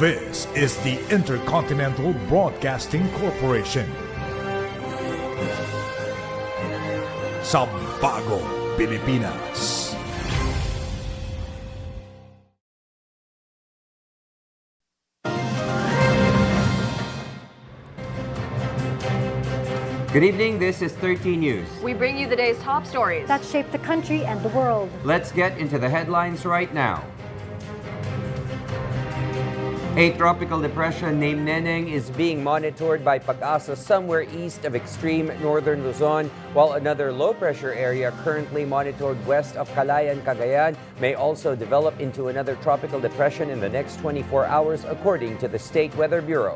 This is the Intercontinental Broadcasting Corporation. Sa bagong Pilipinas. Good evening, this is 13 News. We bring you the day's top stories that shape the country and the world. Let's get into the headlines right now. A tropical depression named Neneng is being monitored by Pag-asa somewhere east of extreme northern Luzon, while another low-pressure area currently monitored west of Calayan, Cagayan may also develop into another tropical depression in the next 24 hours, according to the State Weather Bureau.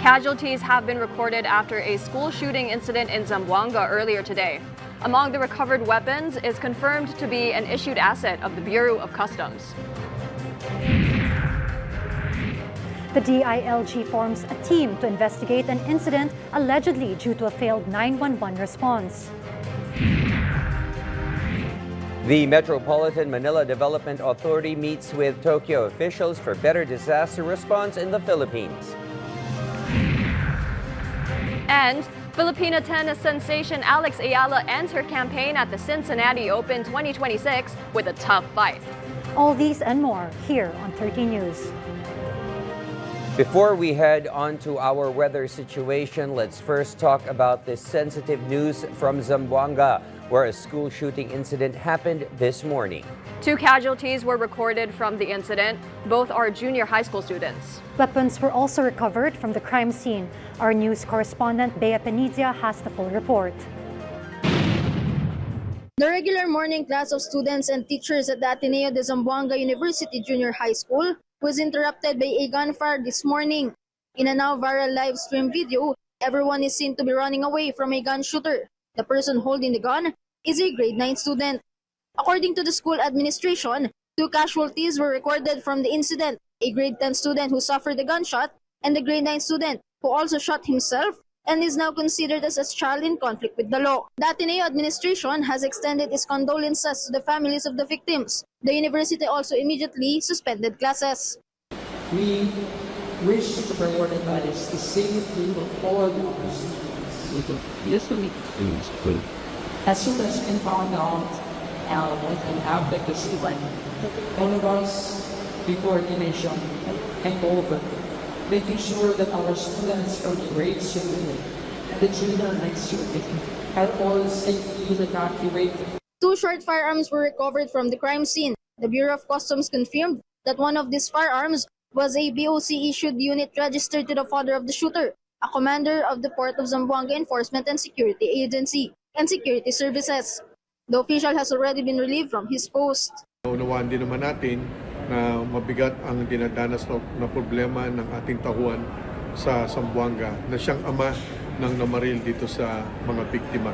Casualties have been recorded after a school shooting incident in Zamboanga earlier today. Among the recovered weapons is confirmed to be an issued asset of the Bureau of Customs. The DILG forms a team to investigate an incident allegedly due to a failed 911 response. The Metropolitan Manila Development Authority meets with Tokyo officials for better disaster response in the Philippines. And Filipina tennis sensation Alex Ayala ends her campaign at the Cincinnati Open 2026 with a tough fight. All these and more here on 13 News. Before we head on to our weather situation, let's first talk about this sensitive news from Zamboanga, where a school shooting incident happened this morning. 2 casualties were recorded from the incident. Both are junior high school students. Weapons were also recovered from the crime scene. Our news correspondent Bea Penizia has the full report. The regular morning class of students and teachers at the Ateneo de Zamboanga University Junior High School was interrupted by a gunfire this morning. In a now viral live stream video, everyone is seen to be running away from a gun shooter. The person holding the gun is a grade 9 student. According to the school administration, 2 casualties were recorded from the incident, a grade 10 student who suffered a gunshot and the grade 9 student who also shot himself and is now considered as a child in conflict with the law. The Ateneo administration has extended its condolences to the families of the victims. The university also immediately suspended classes. We wish to prioritize the safety of all our students. This will be as soon as we found out and advocacy when all of us, the coordination and over, making sure that our students from grade 2 and the junior next year are all safely evacuated. 2 short firearms were recovered from the crime scene. The Bureau of Customs confirmed that one of these firearms was a BOC-issued unit registered to the father of the shooter, a commander of the Port of Zamboanga Enforcement and Security Agency and Security Services. The official has already been relieved from his post. Unawaan din naman natin na mabigat ang dinadanas na problema ng ating tauhan sa Zamboanga na siyang ama ng namaril dito sa mga biktima.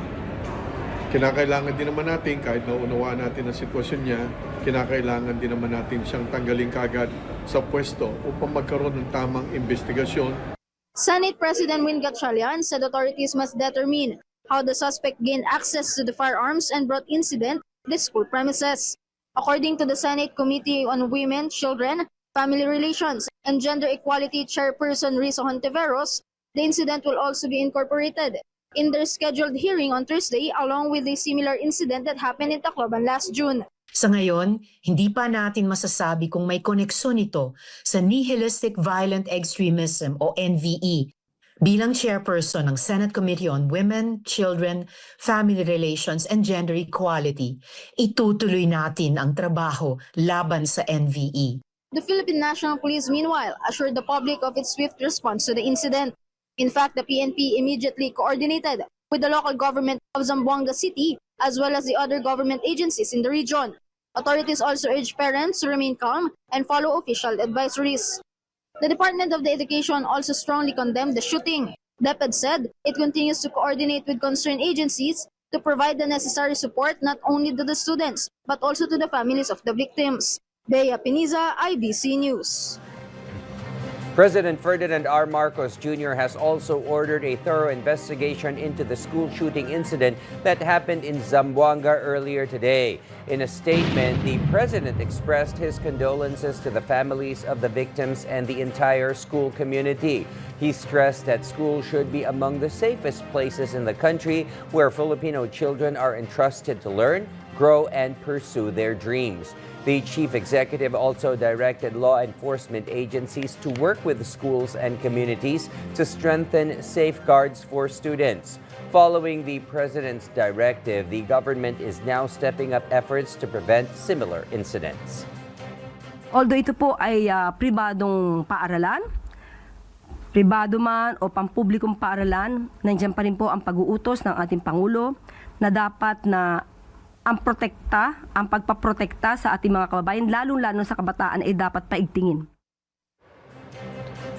Kinakailangan din naman natin, kahit naunawaan natin ang sitwasyon niya, kinakailangan din naman natin siyang tanggalin kagad sa pwesto upang magkaroon ng tamang investigasyon. Senate President Win Gatchalian said authorities must determine how the suspect gained access to the firearms and brought incident to the school premises. According to the Senate Committee on Women, Children, Family Relations, and Gender Equality Chairperson Rizzo Hontiveros, the incident will also be incorporated in their scheduled hearing on Thursday, along with a similar incident that happened in Tacloban last June. Sa ngayon, hindi pa natin masasabi kung may koneksyon ito sa nihilistic violent extremism o NVE. Bilang chairperson ng Senate Committee on Women, Children, Family Relations, and Gender Equality, itutuloy natin ang trabaho laban sa NVE. The Philippine National Police, meanwhile, assured the public of its swift response to the incident. In fact, the PNP immediately coordinated with the local government of Zamboanga City as well as the other government agencies in the region. Authorities also urged parents to remain calm and follow official advisories. The Department of Education also strongly condemned the shooting. DepEd said it continues to coordinate with concerned agencies to provide the necessary support not only to the students but also to the families of the victims. Bea Peniza, IBC News. President Ferdinand R. Marcos Jr. has also ordered a thorough investigation into the school shooting incident that happened in Zamboanga earlier today. In a statement, the president expressed his condolences to the families of the victims and the entire school community. He stressed that schools should be among the safest places in the country where Filipino children are entrusted to learn, grow, and pursue their dreams. The chief executive also directed law enforcement agencies to work with schools and communities to strengthen safeguards for students. Following the president's directive, the government is now stepping up efforts to prevent similar incidents. Although ito po ay pribadong paaralan, pribado man o pampublikong paaralan, nandiyan pa rin po ang pag-uutos ng ating Pangulo na dapat na ang pagpaprotekta sa ating mga kababayan, lalong-lalo sa kabataan, ay dapat paigtingin.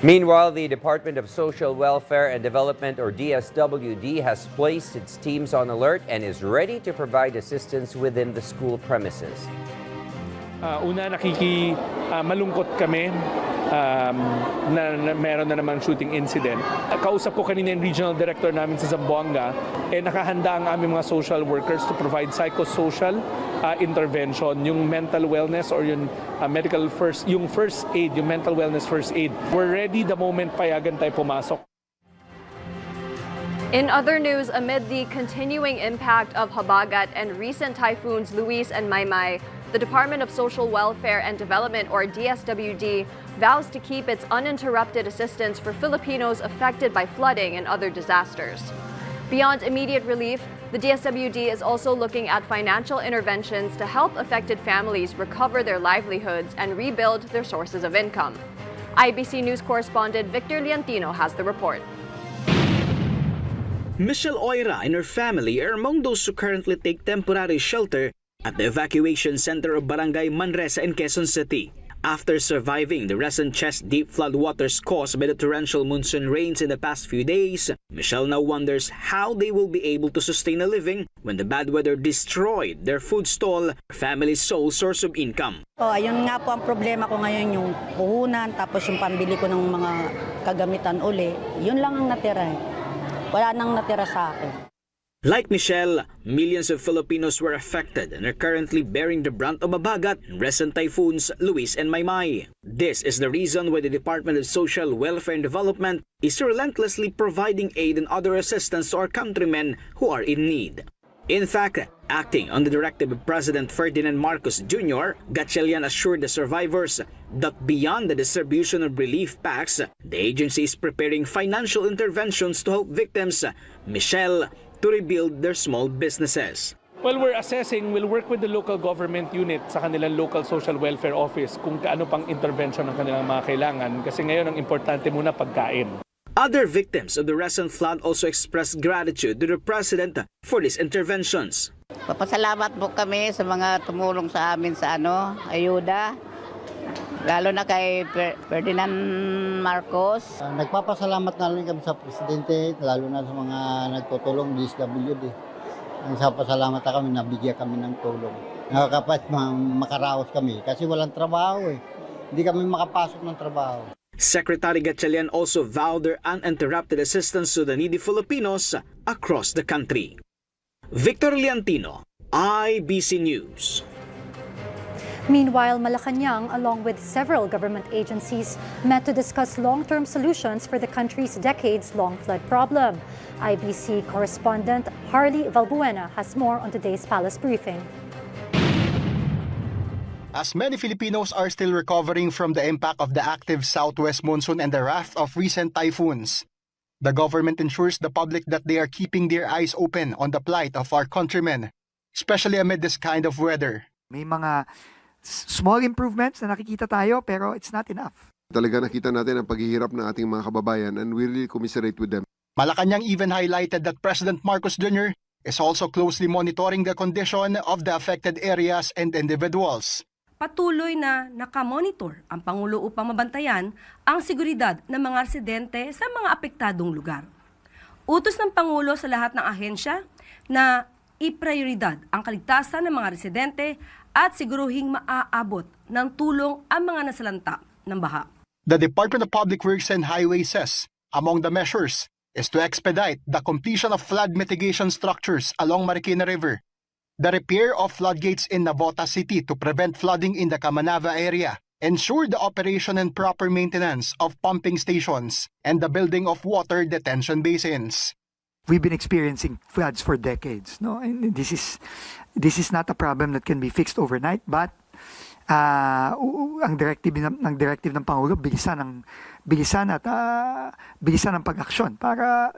Meanwhile, the Department of Social Welfare and Development, or DSWD, has placed its teams on alert and is ready to provide assistance within the school premises. Una, malungkot kami na meron na namang shooting incident. Kausap ko kanina yung regional director namin sa Zamboanga, nakahanda ang aming mga social workers to provide psychosocial intervention, yung mental wellness or yung yung first aid, yung mental wellness first aid. We're ready the moment payagan tayo pumasok. In other news, amid the continuing impact of Habagat and recent typhoons Luis and Maymay, the Department of Social Welfare and Development, or DSWD, vows to keep its uninterrupted assistance for Filipinos affected by flooding and other disasters. Beyond immediate relief, the DSWD is also looking at financial interventions to help affected families recover their livelihoods and rebuild their sources of income. IBC News correspondent Victor Liantino has the report. Michelle Oira and her family are among those who currently take temporary shelter at the evacuation center of Barangay Manresa in Quezon City. After surviving the recent chest-deep floodwaters caused by the torrential monsoon rains in the past few days, Michelle now wonders how they will be able to sustain a living when the bad weather destroyed their food stall, her family's sole source of income. Ayun nga po ang problema ko ngayon, yung puhunan, tapos yung pambili ko ng mga kagamitan uli. Yun lang ang natira. Wala nang natira sa akin. Like Michelle, millions of Filipinos were affected and are currently bearing the brunt of Habagat and recent typhoons Luis and Maymay. This is the reason why the Department of Social Welfare and Development is relentlessly providing aid and other assistance to our countrymen who are in need. In fact, acting on the directive of President Ferdinand Marcos Jr., Gatchalian assured the survivors that beyond the distribution of relief packs, the agency is preparing financial interventions to help victims, Michelle, to rebuild their small businesses. Well, we're assessing, we'll work with the local government unit sa kanilang local social welfare office kung kaano pang intervention ng kanilang mga kailangan kasi ngayon ang importante muna pagkain. Other victims of the recent flood also expressed gratitude to the President for these interventions. Papasalamat po kami sa mga tumulong sa amin sa ayuda. Lalo na kay Ferdinand Marcos. Nagpapasalamat na rin kami sa Presidente, lalo na sa mga nagtutulong DSWD. Nagpapasalamat na kami, nabigyan kami ng tulong. Nakakapat makaraos kami kasi walang trabaho eh. Hindi kami makapasok ng trabaho. Secretary Gatchalian also vowed their uninterrupted assistance to the needy Filipinos across the country. Victor Liantino, IBC News. Meanwhile, Malacanang, along with several government agencies, met to discuss long-term solutions for the country's decades-long flood problem. IBC correspondent Harley Valbuena has more on today's Palace briefing. As many Filipinos are still recovering from the impact of the active southwest monsoon and the wrath of recent typhoons, the government ensures the public that they are keeping their eyes open on the plight of our countrymen, especially amid this kind of weather. May mga small improvements na nakikita tayo pero it's not enough. Talaga nakita natin ang paghihirap ng ating mga kababayan and we really commiserate with them. Malacanang even highlighted that President Marcos Jr. is also closely monitoring the condition of the affected areas and individuals. Patuloy na nakamonitor ang Pangulo upang mabantayan ang seguridad ng mga residente sa mga apektadong lugar. Utos ng Pangulo sa lahat ng ahensya na iprioridad ang kaligtasan ng mga residente at siguruhing maaabot ng tulong ang mga nasalanta ng baha. The Department of Public Works and Highways says among the measures is to expedite the completion of flood mitigation structures along Marikina River, the repair of floodgates in Navotas City to prevent flooding in the Kamanava area, ensure the operation and proper maintenance of pumping stations, and the building of water detention basins. We've been experiencing floods for decades, no? And this is not a problem that can be fixed overnight, but ang directive ng Pangulo, bilisan ang pag-aksyon para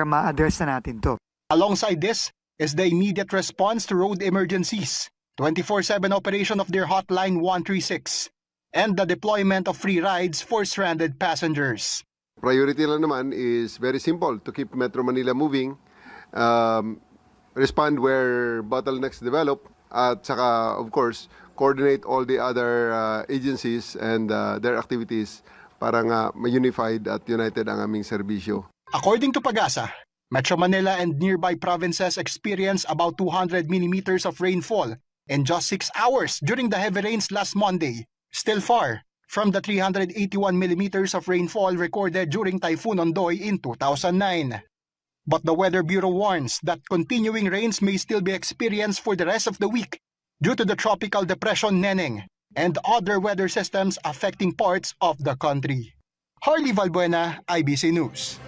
ma-address na natin to. Alongside this is the immediate response to road emergencies, 24/7 operation of their hotline 136, and the deployment of free rides for stranded passengers. Priority lang naman is very simple, to keep Metro Manila moving, respond where bottlenecks develop, at saka of course coordinate all the other agencies and their activities para nga ma-unified at united ang aming serbisyo. According to Pag-asa, Metro Manila and nearby provinces experienced about 200 millimeters of rainfall in just 6 hours during the heavy rains last Monday, still far from the 381 millimeters of rainfall recorded during Typhoon Ondoy in 2009. But the Weather Bureau warns that continuing rains may still be experienced for the rest of the week due to the tropical depression Neneng and other weather systems affecting parts of the country. Harley Valbuena, IBC News.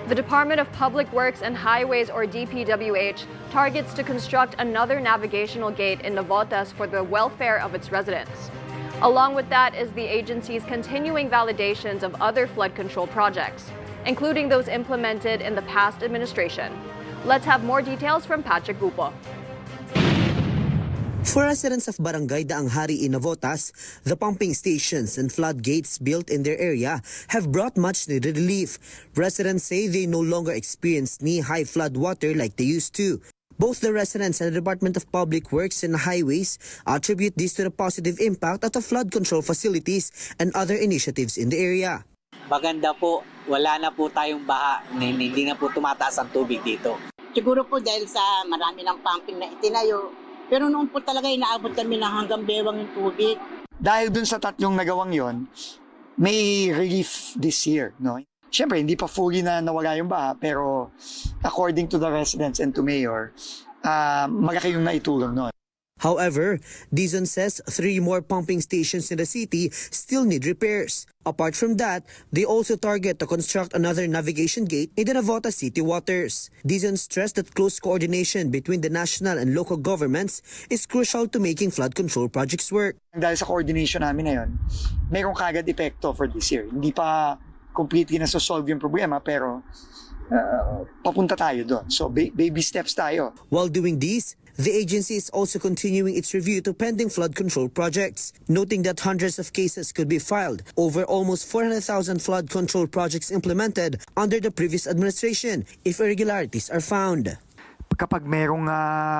The Department of Public Works and Highways, or DPWH, targets to construct another navigational gate in Navotas for the welfare of its residents. Along with that is the agency's continuing validations of other flood control projects, including those implemented in the past administration. Let's have more details from Patrick Gupo. For residents of Barangay Daanghari in Navotas, the pumping stations and floodgates built in their area have brought much needed relief. Residents say they no longer experience knee-high flood water like they used to. Both the residents and the Department of Public Works and Highways attribute this to the positive impact of the flood control facilities and other initiatives in the area. Maganda po, wala na po tayong baha, hindi na po tumataas ang tubig dito. Siguro po dahil sa marami ng pumping na itinayo, pero noon po talaga inaabot kami na hanggang bewang yung tubig. Dahil dun sa tatlong nagawang yon, may relief this year, no? Siyempre, hindi pa fully na nawala yung baha, pero according to the residents and to Mayor, malaki yung naitulong nun. However, Dizon says 3 more pumping stations in the city still need repairs. Apart from that, they also target to construct another navigation gate in the Navotas City waters. Dizon stressed that close coordination between the national and local governments is crucial to making flood control projects work. Dahil sa coordination namin na yun, mayroong kagad epekto for this year. Hindi pa completely na-solve yung problema, pero papunta tayo doon. So baby steps tayo. While doing this, the agency is also continuing its review to pending flood control projects, noting that hundreds of cases could be filed over almost 400,000 flood control projects implemented under the previous administration if irregularities are found. Kapag merong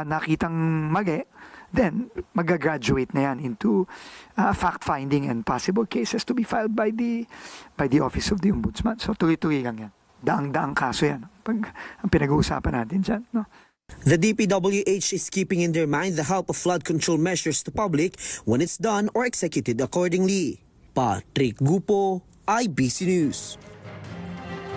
nakitang mali, then mag-graduate na yan into fact-finding and possible cases to be filed by the Office of the Ombudsman. So tuloy-tuloy lang yan. Daang-daang kaso yan. Ang pinag-uusapan natin dyan, no? The DPWH is keeping in their mind the help of flood control measures to public when it's done or executed accordingly. Patrick Gupo, IBC News.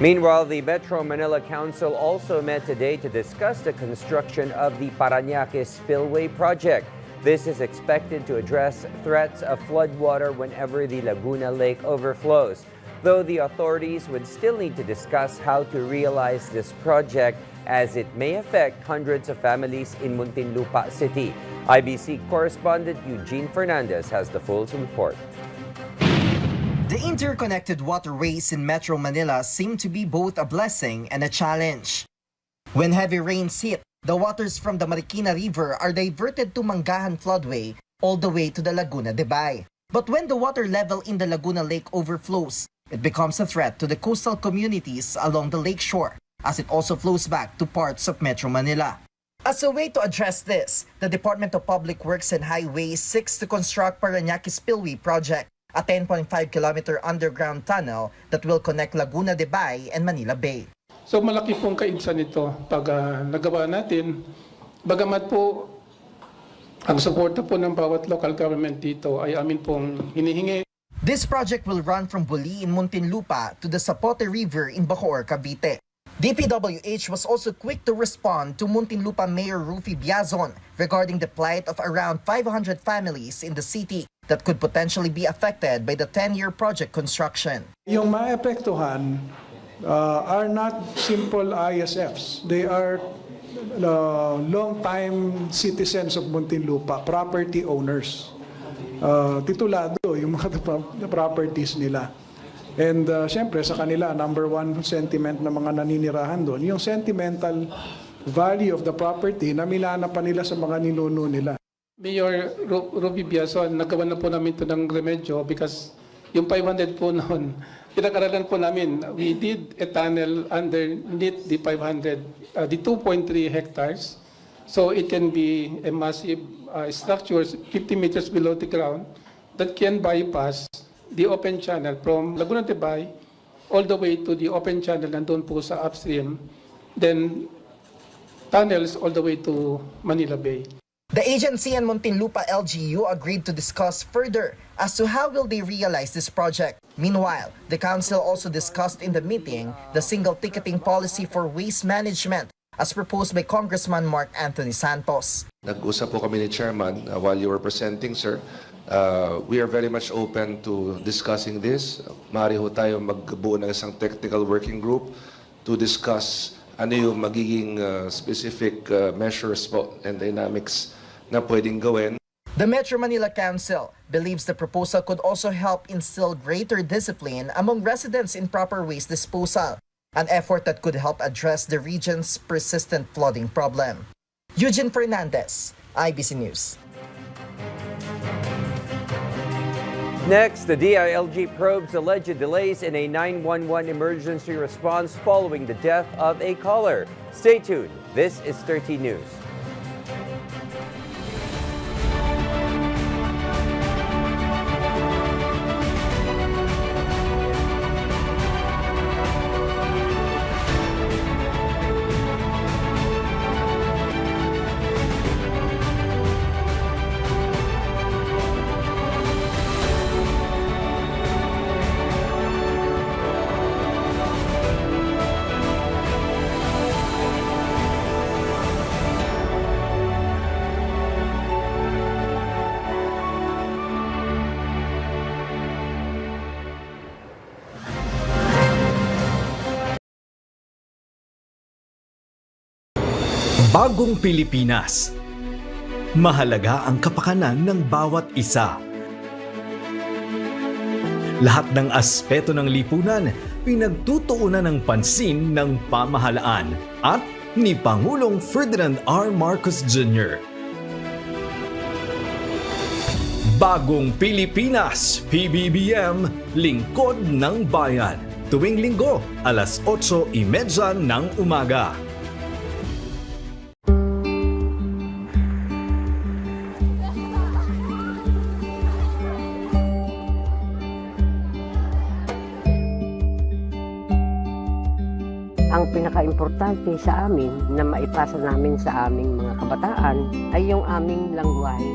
Meanwhile, the Metro Manila Council also met today to discuss the construction of the Paranaque spillway project. This is expected to address threats of floodwater whenever the Laguna Lake overflows. Though the authorities would still need to discuss how to realize this project as it may affect hundreds of families in Muntinlupa City. IBC correspondent Eugene Fernandez has the full report. The interconnected waterways in Metro Manila seem to be both a blessing and a challenge. When heavy rains hit, the waters from the Marikina River are diverted to Mangahan Floodway all the way to the Laguna de Bay. But when the water level in the Laguna Lake overflows, it becomes a threat to the coastal communities along the lakeshore, as it also flows back to parts of Metro Manila. As a way to address this, the Department of Public Works and Highways seeks to construct Paranaque Spillway Project, a 10.5-kilometer underground tunnel that will connect Laguna de Bay and Manila Bay. So malaki pong kaigsan nito pag nagawa natin. Bagamat po ang suporta po ng bawat local government dito ay amin pong hinihingi. This project will run from Buli in Muntinlupa to the Zapote River in Bacoor, Cavite. DPWH was also quick to respond to Muntinlupa Mayor Rufy Biazon regarding the plight of around 500 families in the city that could potentially be affected by the 10-year project construction. Yung maapektuhan are not simple ISFs. They are long-time citizens of Muntinlupa, property owners. Titulado yung mga properties nila. And syempre sa kanila, number one sentiment ng mga naninirahan doon, yung sentimental value of the property na minana pa nila sa mga ninuno nila. Mayor Ruby Biazon, nagawa na po namin ito ng remedyo because yung 500 po noon, pinag-aralan po namin, we did a tunnel underneath the 500, the 2.3 hectares. So it can be a massive structure 50 meters below the ground that can bypass the open channel from Laguna de Bay all the way to the open channel nandun po sa upstream, then tunnels all the way to Manila Bay. The agency and Muntinlupa LGU agreed to discuss further as to how will they realize this project. Meanwhile, the council also discussed in the meeting the single ticketing policy for waste management as proposed by Congressman Mark Anthony Santos. Nag-usap po kami ni Chairman while you were presenting, sir. We are very much open to discussing this. Maaari ho tayo magbuo ng isang technical working group to discuss ano yung magiging specific measures po and dynamics na pwedeng gawin. The Metro Manila Council believes the proposal could also help instill greater discipline among residents in proper waste disposal, an effort that could help address the region's persistent flooding problem. Eugene Fernandez, IBC News. Next, the DILG probes alleged delays in a 911 emergency response following the death of a caller. Stay tuned. This is 13 News. Bagong Pilipinas. Mahalaga ang kapakanan ng bawat isa. Lahat ng aspeto ng lipunan pinagtutuunan ng pansin ng pamahalaan at ni Pangulong Ferdinand R. Marcos Jr. Bagong Pilipinas, PBBM, Lingkod ng Bayan. Tuwing Linggo, alas 8:30 ng umaga. Ang pinaka-importante sa amin na maipasa namin sa aming mga kabataan ay yung aming lengguwahe.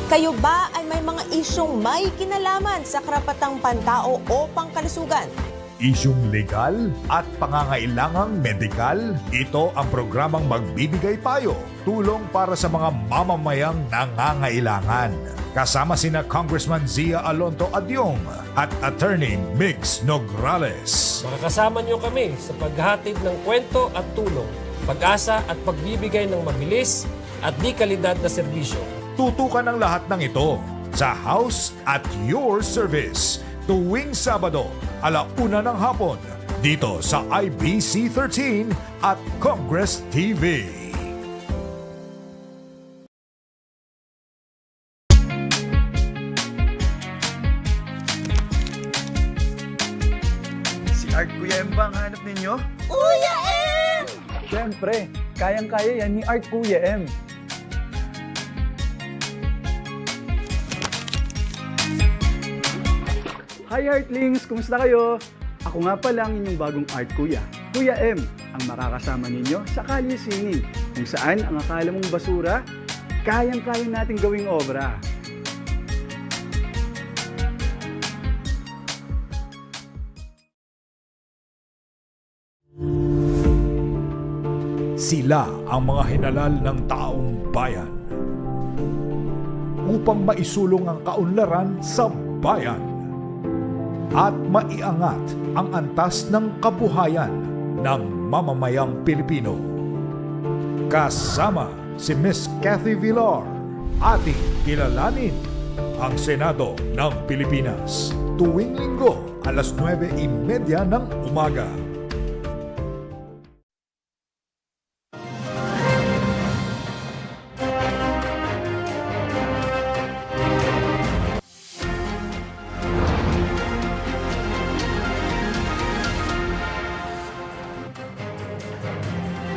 Kayo ba ay may mga isyong may kinalaman sa karapatang pantao o pangkalusugan? Isyung legal at pangangailangang medikal, ito ang programang magbibigay payo, tulong para sa mga mamamayang nangangailangan. Kasama sina Congressman Zia Alonto Adyong at Attorney Mix Nograles. Makakasama niyo kami sa paghatid ng kwento at tulong, pag-asa at pagbibigay ng mabilis at di kalidad na serbisyo. Tutukan ang lahat ng ito sa House at Your Service tuwing Sabado, 1:00 ng hapon, dito sa IBC 13 at Congress TV. Si Art Kuya M ba ang hanap ninyo? Kuya M! Siyempre, kayang-kaya yan ni Art Kuya M. Hi Artlings! Kumusta kayo? Ako nga pala ang inyong bagong art kuya, Kuya M, ang makakasama ninyo sa Kalye Singing, kung saan ang akala mong basura, kayang-kaya nating gawing obra. Sila ang mga hinalal ng taong bayan upang maisulong ang kaunlaran sa bayan at maiangat ang antas ng kabuhayan ng mamamayang Pilipino. Kasama si Miss Cathy Villar, ating kilalanin ang Senado ng Pilipinas tuwing Linggo alas 9:30 ng umaga.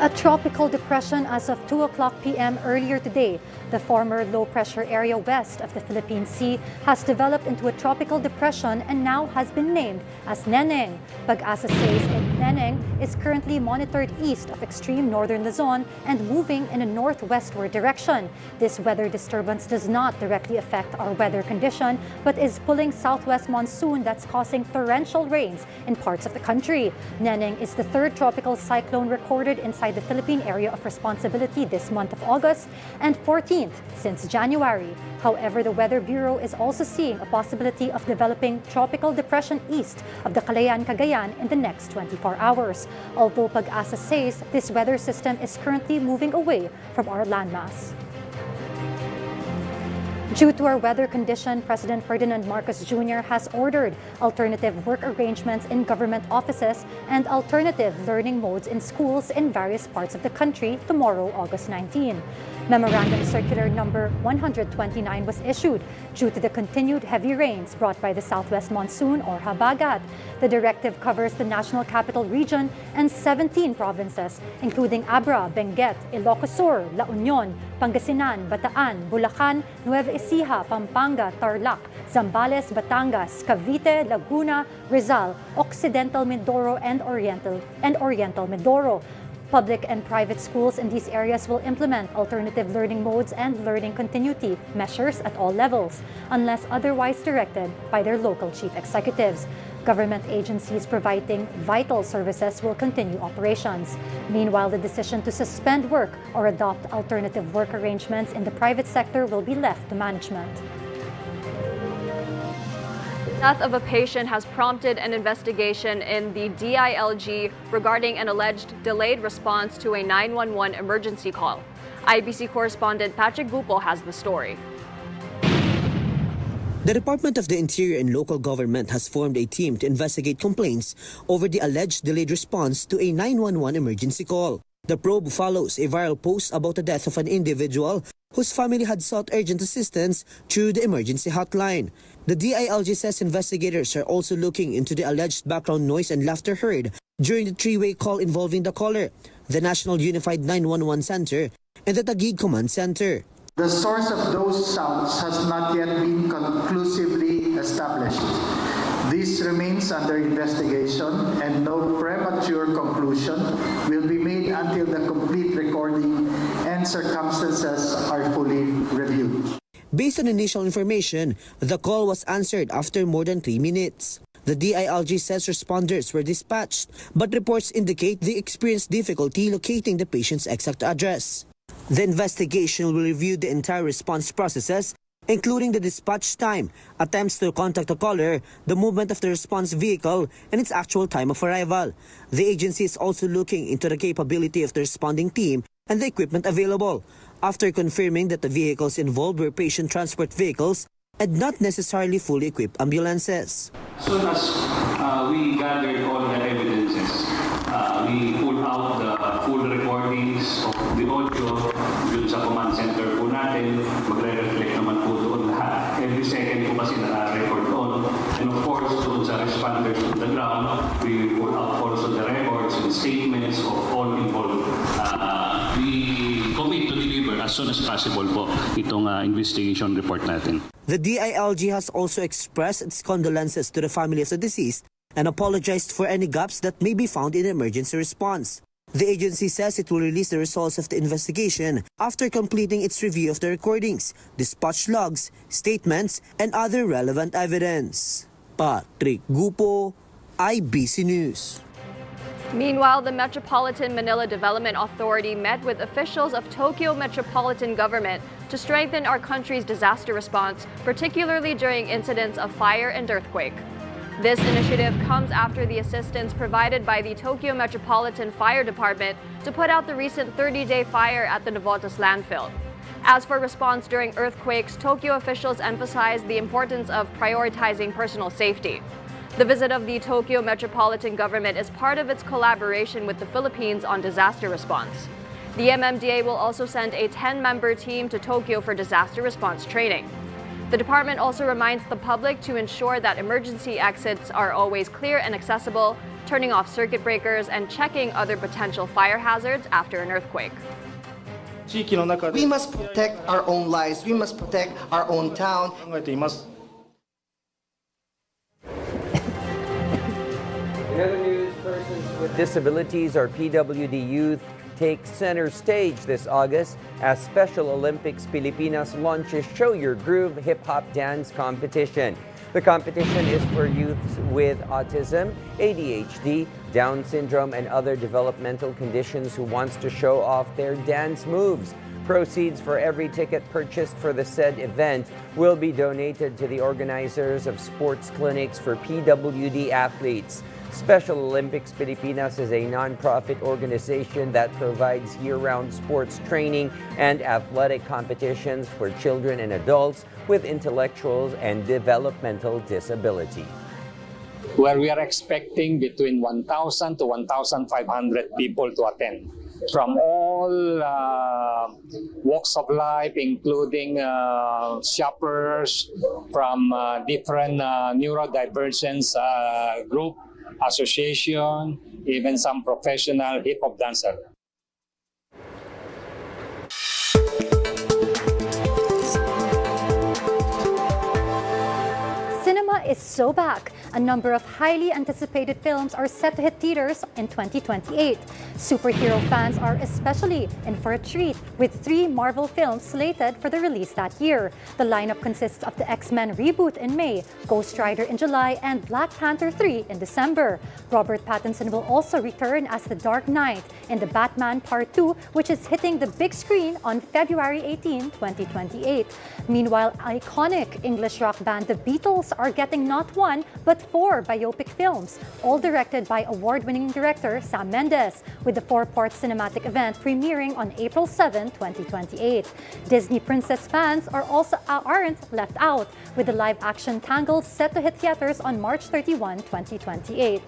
A tropical depression as of 2 o'clock p.m. earlier today. The former low-pressure area west of the Philippine Sea has developed into a tropical depression and now has been named as Neneng. Pag-asa says Neneng is currently monitored east of extreme northern Luzon and moving in a northwestward direction. This weather disturbance does not directly affect our weather condition, but is pulling southwest monsoon that's causing torrential rains in parts of the country. Neneng is the third tropical cyclone recorded inside the Philippine area of responsibility this month of August and 14th since January. However, the Weather Bureau is also seeing a possibility of developing tropical depression east of the Calayan, Cagayan in the next 24 hours. Although Pag-asa says this weather system is currently moving away from our landmass. Due to our weather condition, President Ferdinand Marcos Jr. has ordered alternative work arrangements in government offices and alternative learning modes in schools in various parts of the country tomorrow, August 19. Memorandum Circular number 129 was issued due to the continued heavy rains brought by the southwest monsoon or habagat. The directive covers the National Capital Region and 17 provinces, including Abra, Benguet, Ilocos Sur, La Union, Pangasinan, Bataan, Bulacan, Nueva Ecija, Pampanga, Tarlac, Zambales, Batangas, Cavite, Laguna, Rizal, Occidental Mindoro, and Oriental Mindoro. Public and private schools in these areas will implement alternative learning modes and learning continuity measures at all levels, unless otherwise directed by their local chief executives. Government agencies providing vital services will continue operations. Meanwhile, the decision to suspend work or adopt alternative work arrangements in the private sector will be left to management. The death of a patient has prompted an investigation in the DILG regarding an alleged delayed response to a 911 emergency call. IBC correspondent Patrick Gupol has the story. The Department of the Interior and Local Government has formed a team to investigate complaints over the alleged delayed response to a 911 emergency call. The probe follows a viral post about the death of an individual whose family had sought urgent assistance through the emergency hotline. The DILG says investigators are also looking into the alleged background noise and laughter heard during the three-way call involving the caller, the National Unified 911 Center, and the Taguig Command Center. The source of those sounds has not yet been conclusively established. This remains under investigation and no premature conclusion will be made until the complete recording and circumstances are fully reviewed. Based on initial information, the call was answered after more than 3 minutes. The DILG says responders were dispatched, but reports indicate they experienced difficulty locating the patient's exact address. The investigation will review the entire response processes, including the dispatch time, attempts to contact the caller, the movement of the response vehicle, and its actual time of arrival. The agency is also looking into the capability of the responding team and the equipment available, after confirming that the vehicles involved were patient transport vehicles and not necessarily fully equipped ambulances. As soon as we gathered all the evidences, we pulled out the full recordings of the audio dun sa command center po natin. Magre-reflect naman po doon lahat. Every second po kasi naka-record on. And of course, doon sa responders on the ground, we pull out also the records and statements of all involved. We commit to deliver as soon as possible po itong investigation report natin. The DILG has also expressed its condolences to the family of the deceased and apologized for any gaps that may be found in emergency response. The agency says it will release the results of the investigation after completing its review of the recordings, dispatch logs, statements, and other relevant evidence. Patrick Gupo, IBC News. Meanwhile, the Metropolitan Manila Development Authority met with officials of Tokyo Metropolitan Government to strengthen our country's disaster response, particularly during incidents of fire and earthquake. This initiative comes after the assistance provided by the Tokyo Metropolitan Fire Department to put out the recent 30-day fire at the Navotas landfill. As for response during earthquakes, Tokyo officials emphasized the importance of prioritizing personal safety. The visit of the Tokyo Metropolitan Government is part of its collaboration with the Philippines on disaster response. The MMDA will also send a 10-member team to Tokyo for disaster response training. The department also reminds the public to ensure that emergency exits are always clear and accessible, turning off circuit breakers, and checking other potential fire hazards after an earthquake. We must protect our own lives. We must protect our own town. In other news, persons with disabilities or PWD youth take center stage this August as Special Olympics Pilipinas launches Show Your Groove hip-hop dance competition. The competition is for youths with autism, ADHD, Down syndrome, and other developmental conditions who wants to show off their dance moves. Proceeds for every ticket purchased for the said event will be donated to the organizers of sports clinics for PWD athletes. Special Olympics Pilipinas is a non-profit organization that provides year-round sports training and athletic competitions for children and adults with intellectual and developmental disability. Where we are expecting between 1,000 to 1,500 people to attend from all walks of life, including shoppers from different neurodivergence group, association, even some professional hip-hop dancer. Cinema is so back. A number of highly anticipated films are set to hit theaters in 2028. Superhero fans are especially in for a treat, with 3 Marvel films slated for the release that year. The lineup consists of the X-Men reboot in May, Ghost Rider in July, and Black Panther 3 in December. Robert Pattinson will also return as the Dark Knight in the Batman Part 2, which is hitting the big screen on February 18, 2028. Meanwhile, iconic English rock band The Beatles are getting not 1, but 4 biopic films, all directed by award-winning director Sam Mendes, with the 4-part cinematic event premiering on April 7, 2028. Disney Princess fans aren't left out, with the live-action Tangled set to hit theaters on March 31, 2028.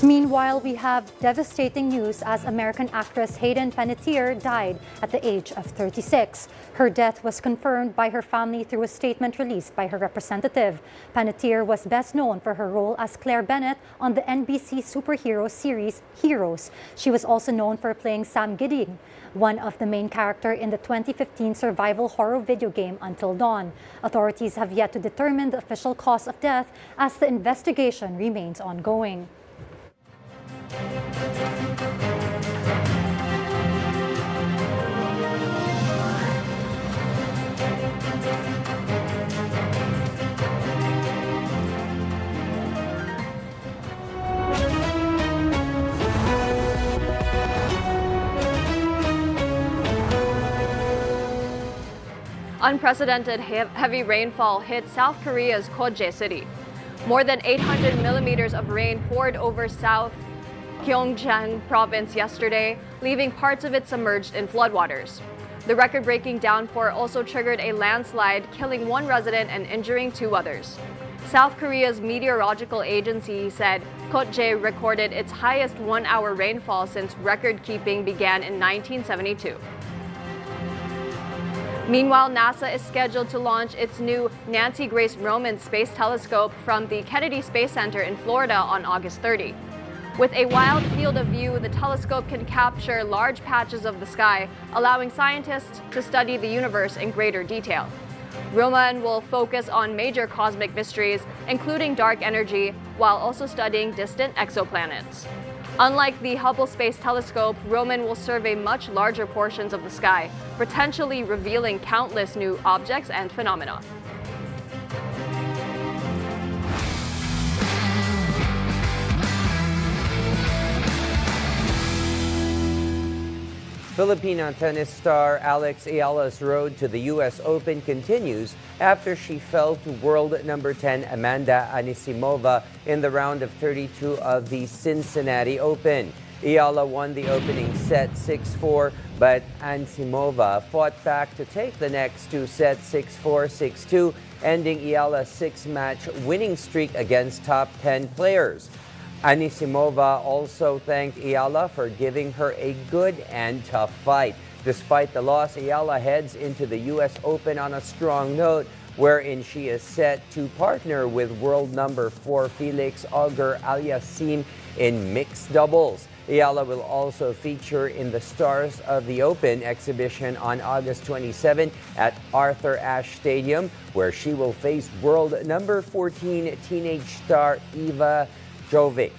Meanwhile, we have devastating news as American actress Hayden Panettiere died at the age of 36. Her death was confirmed by her family through a statement released by her representative. Panettiere was best known for her role as Claire Bennett on the NBC superhero series Heroes. She was also known for playing Sam Gidding, one of the main characters in the 2015 survival horror video game Until Dawn. Authorities have yet to determine the official cause of death as the investigation remains ongoing. Unprecedented heavy rainfall hit South Korea's Koje City. More than 800 millimeters of rain poured over South Gyeongsang province yesterday, leaving parts of it submerged in floodwaters. The record-breaking downpour also triggered a landslide, killing 1 resident and injuring 2 others. South Korea's meteorological agency said Koje recorded its highest 1-hour rainfall since record-keeping began in 1972. Meanwhile, NASA is scheduled to launch its new Nancy Grace Roman Space Telescope from the Kennedy Space Center in Florida on August 30. With a wide field of view, the telescope can capture large patches of the sky, allowing scientists to study the universe in greater detail. Roman will focus on major cosmic mysteries, including dark energy, while also studying distant exoplanets. Unlike the Hubble Space Telescope, Roman will survey much larger portions of the sky, potentially revealing countless new objects and phenomena. Filipino tennis star Alex Ayala's road to the U.S. Open continues after she fell to world number 10 Amanda Anisimova in the round of 32 of the Cincinnati Open. Ayala won the opening set 6-4, but Anisimova fought back to take the next two sets 6-4, 6-2, ending Ayala's six-match winning streak against top 10 players. Anisimova also thanked Ayala for giving her a good and tough fight. Despite the loss, Ayala heads into the U.S. Open on a strong note, wherein she is set to partner with world number 4 Felix Auger-Aliassime in mixed doubles. Ayala will also feature in the Stars of the Open exhibition on August 27 at Arthur Ashe Stadium, where she will face world number 14 teenage star Eva Jovic.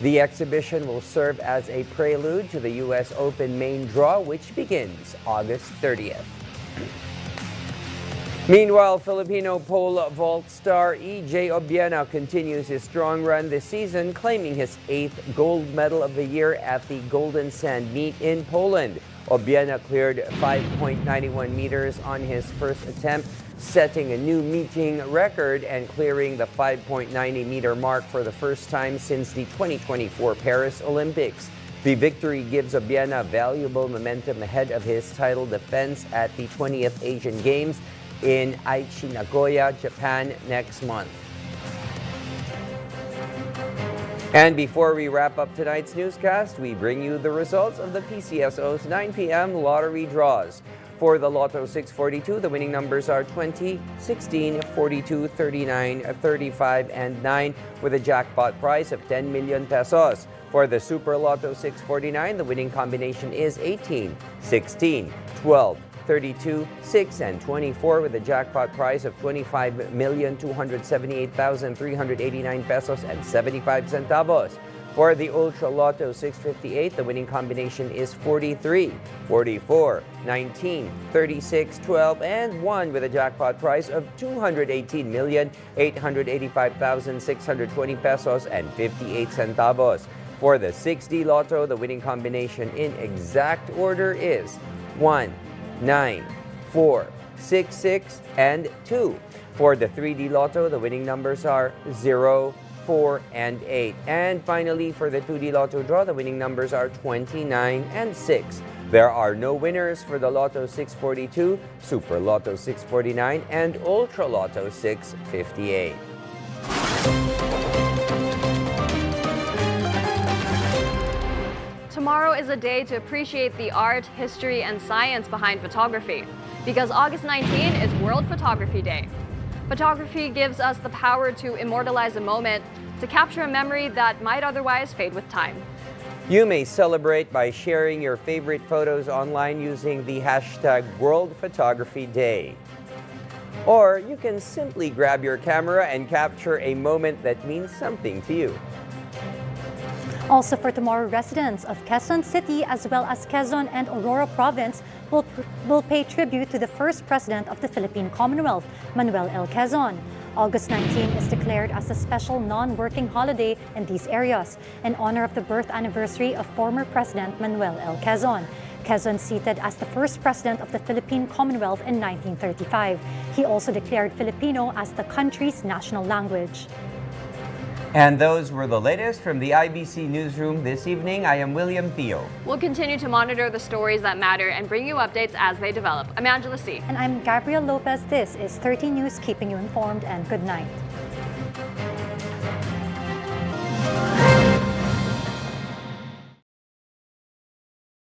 The exhibition will serve as a prelude to the U.S. Open main draw, which begins August 30th. Meanwhile, Filipino pole vault star E.J. Obiena continues his strong run this season, claiming his 8th gold medal of the year at the Golden Sand meet in Poland. Obiena cleared 5.91 meters on his first attempt, setting a new meeting record and clearing the 5.90-meter mark for the first time since the 2024 Paris Olympics. The victory gives Obiena valuable momentum ahead of his title defense at the 20th Asian Games in Aichi, Nagoya, Japan next month. And before we wrap up tonight's newscast, we bring you the results of the PCSO's 9 p.m. lottery draws. For the Lotto 642, the winning numbers are 20, 16, 42, 39, 35, and 9, with a jackpot prize of 10 million pesos. For the Super Lotto 649, the winning combination is 18, 16, 12, 32, 6, and 24, with a jackpot prize of 25,278,389 pesos and 75 centavos. For the Ultra Lotto 658, the winning combination is 43, 44, 19, 36, 12, and 1, with a jackpot price of 218,885,620 pesos and 58 centavos. For the 6D Lotto, the winning combination in exact order is 1, 9, 4, 6, 6, and 2. For the 3D Lotto, the winning numbers are 0, 4, and 8. And finally, for the 2D Lotto draw, the winning numbers are 29 and 6. There are no winners for the Lotto 642, Super Lotto 649, and Ultra Lotto 658. Tomorrow is a day to appreciate the art, history, and science behind photography, because August 19 is World Photography Day. Photography gives us the power to immortalize a moment, to capture a memory that might otherwise fade with time. You may celebrate by sharing your favorite photos online using the hashtag World Photography Day. Or you can simply grab your camera and capture a moment that means something to you. Also for tomorrow, residents of Quezon City as well as Quezon and Aurora Province will pay tribute to the first president of the Philippine Commonwealth, Manuel L. Quezon. August 19 is declared as a special non-working holiday in these areas in honor of the birth anniversary of former President Manuel L. Quezon. Quezon seated as the first president of the Philippine Commonwealth in 1935. He also declared Filipino as the country's national language. And those were the latest from the IBC Newsroom this evening. I am William Thio. We'll continue to monitor the stories that matter and bring you updates as they develop. I'm Angela C. And I'm Gabrielle Lopez. This is 30 News, keeping you informed, and good night.